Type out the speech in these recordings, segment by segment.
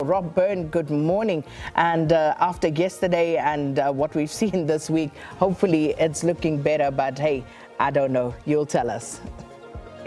Rob Byrne, good morning. And after yesterday and what we've seen this week, hopefully it's looking better. But hey, I don't know. You'll tell us.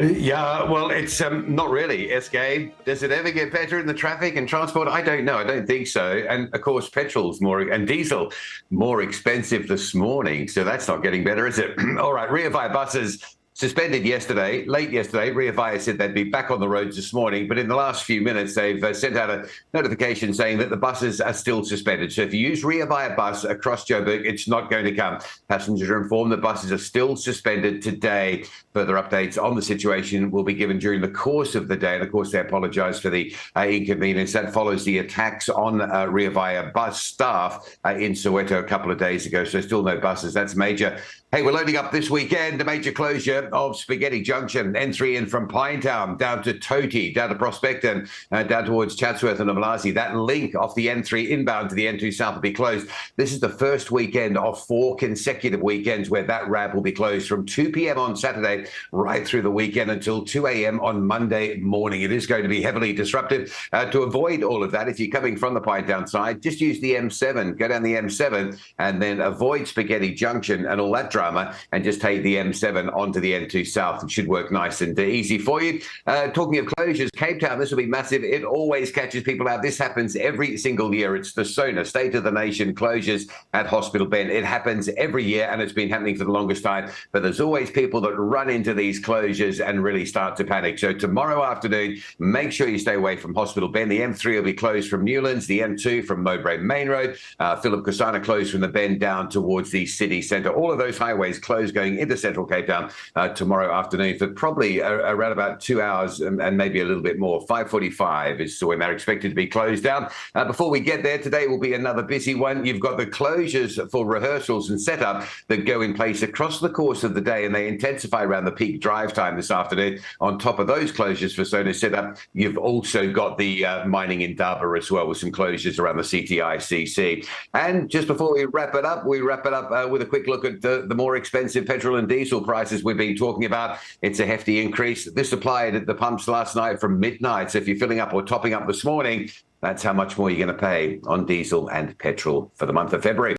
Yeah, well, it's not really, SK. Does it ever get better in the traffic and transport? I don't know. I don't think so. And of course, petrol's and diesel more expensive this morning. So that's not getting better, is it? All right, Ria Vaya buses suspended yesterday, late yesterday. Ria Vaya said they'd be back on the roads this morning, but in the last few minutes, they've sent out a notification saying that the buses are still suspended. So if you use Ria Vaya bus across Joburg, it's not going to come. Passengers are informed that buses are still suspended today. Further updates on the situation will be given during the course of the day. And of course, they apologise for the inconvenience. That follows the attacks on Ria Vaya bus staff in Soweto a couple of days ago. So still no buses. That's major. Hey, we're loading up this weekend, a major closure of Spaghetti Junction, N3 in from Pinetown, down to Toti, down to Prospect, and down towards Chatsworth and Umlazi. That link off the N3 inbound to the N2 south will be closed. This is the first weekend of 4 consecutive weekends where that RAB will be closed from 2 p.m. on Saturday right through the weekend until 2 a.m. on Monday morning. It is going to be heavily disruptive. To avoid all of that, if you're coming from the Pinetown side, just use the M7, go down the M7 and then avoid Spaghetti Junction and all that drama and just take the M7 onto the N2 South. It should work nice and easy for you. Talking of closures, Cape Town, this will be massive. It always catches people out. This happens every single year. It's the SONA, State of the Nation closures at Hospital Bend. It happens every year and it's been happening for the longest time. But there's always people that run into these closures and really start to panic. So tomorrow afternoon, make sure you stay away from Hospital Bend. The M3 will be closed from Newlands, the M2 from Mowbray Main Road, Philip Kusana closed from the Bend down towards the city centre. All of those highways closed going into central Cape Town tomorrow afternoon for probably around about 2 hours and maybe a little bit more. 5:45 is when they're expected to be closed down. Before we get there, today will be another busy one. You've got the closures for rehearsals and setup that go in place across the course of the day, and they intensify around the peak drive time this afternoon. On top of those closures for SONA setup, you've also got the mining in Daba as well, with some closures around the CTICC. And just before we wrap it up with a quick look at the more expensive petrol and diesel prices we've been talking about. It's a hefty increase. This applied at the pumps last night from midnight. So if you're filling up or topping up this morning, that's how much more you're going to pay on diesel and petrol for the month of February.